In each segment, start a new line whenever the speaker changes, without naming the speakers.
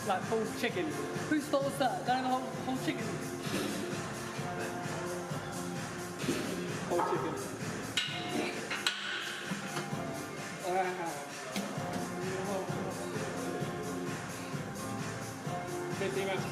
like whole chicken. Whose fault was that? Down the whole chicken. Whole chicken. Wow. 50 minutes.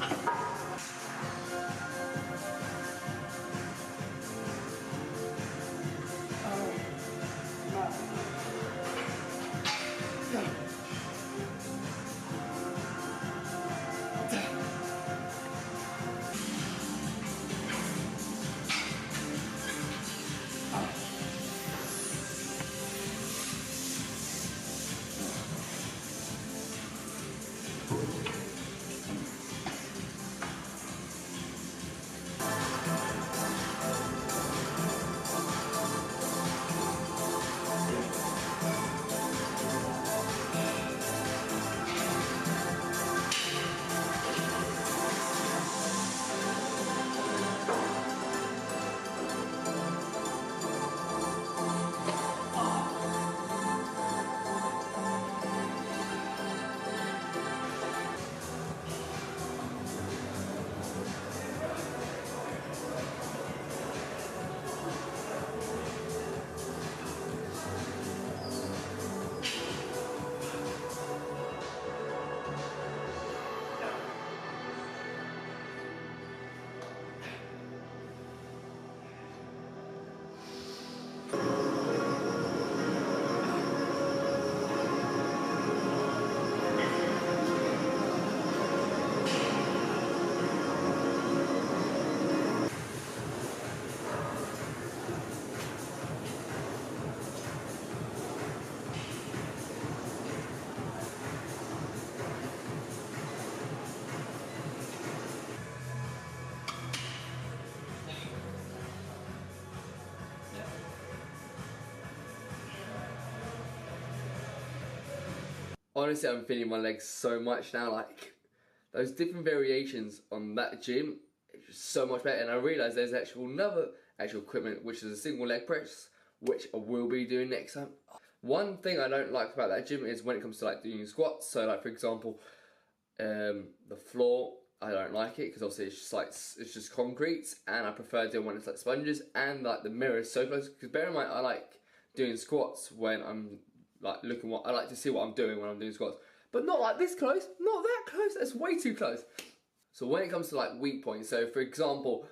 Honestly, I'm feeling my legs so much now. Like those different variations on that gym, it's just so much better. And I realised there's another equipment, which is a single leg press, which I will be doing next time. One thing I don't like about that gym is when it comes to like doing squats. So like for example, the floor, I don't like it because obviously it's just concrete, and I prefer doing when it's like sponges, and like the mirror is so close. Because bear in mind, I like doing squats when I'm like I like to see what I'm doing when I'm doing squats, but not like this close, not that close. That's way too close. So when it comes to like weak points, so for example,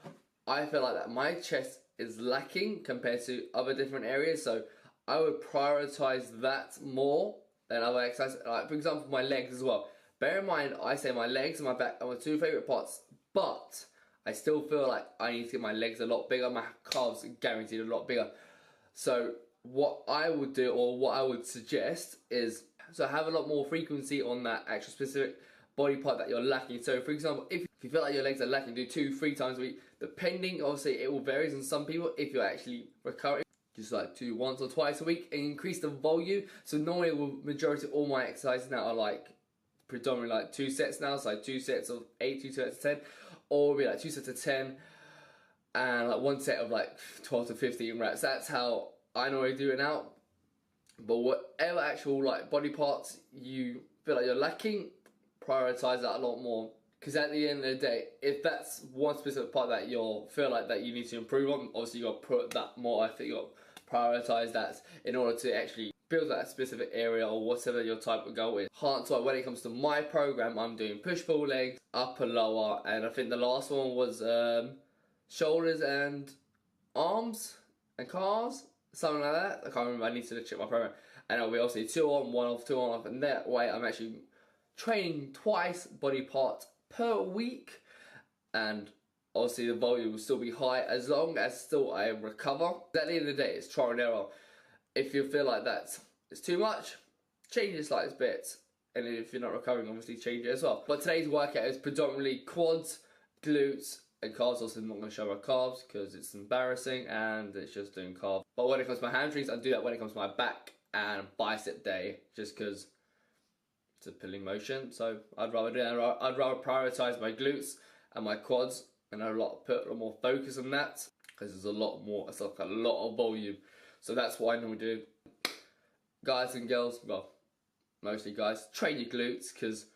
I feel like that my chest is lacking compared to other different areas, so I would prioritize that more than other exercises. Like for example, my legs as well. Bear in mind, I say my legs and my back are my two favourite parts, but I still feel like I need to get my legs a lot bigger. My calves are guaranteed a lot bigger. So what I would do, or what I would suggest, is so have a lot more frequency on that actual specific body part that you're lacking. So for example, if you feel like your legs are lacking, do 2-3 times a week. Depending, obviously it will vary in some people. If you're actually recovering, just like do once or twice a week and increase the volume. So normally, majority of all my exercises now are like predominantly like 2 sets now. So like 2 sets of 8, 2 sets of 10, or be like 2 sets of 10, and like 1 set of like 12 to 15 reps. That's how I normally do it now. But whatever actual like body parts you feel like you're lacking, prioritize that a lot more. Because at the end of the day, if that's one specific part that you feel like that you need to improve on, obviously you got to put that more. I think you got to prioritize that in order to actually build that specific area or whatever your type of goal is. So when it comes to my program, I'm doing push-pull legs, upper, lower, and I think the last one was shoulders and arms and calves, something like that. I can't remember. I need to check my program. And it'll be obviously 2 on, 1 off, 2 on, off, and that way I'm actually training twice body parts per week, and obviously the volume will still be high as long as still I recover. At the end of the day, it's trial and error. If you feel like that's too much, change it slightly bit, and if you're not recovering, obviously change it as well. But today's workout is predominantly quads, glutes, and calves. Also, I'm not going to show my calves because it's embarrassing and it's just doing calves. But when it comes to my hamstrings, I do that when it comes to my back and bicep day, just because it's a pulling motion. So I'd rather do that. I'd rather prioritize my glutes and my quads, and put a lot more focus on that, because there's a lot more. It's like a lot of volume. So that's what I normally do. Guys and girls, well, mostly guys, train your glutes, because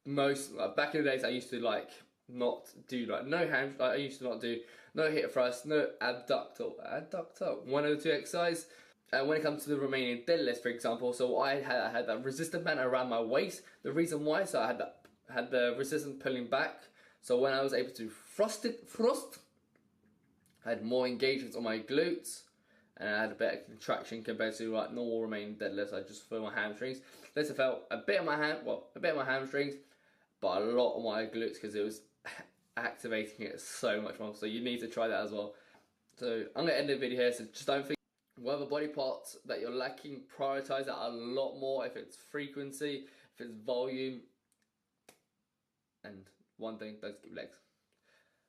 most like, back in the days I used to like not do like no ham. Like, I used to not do no hip thrust, no adductor, one of the two exercises. And when it comes to the Romanian deadlift, for example, so I had that resistant band around my waist. The reason why, so I had the resistance pulling back. So when I was able to thrust, I had more engagements on my glutes, and I had a better contraction compared to like normal Romanian deadlifts. I just feel my hamstrings. This I felt a bit of my hamstrings, but a lot on my glutes because it was activating it so much more. So you need to try that as well. So I'm gonna end the video here. So just don't think. Whatever body parts that you're lacking, prioritize that a lot more. If it's frequency, if it's volume, and one thing, don't skip legs.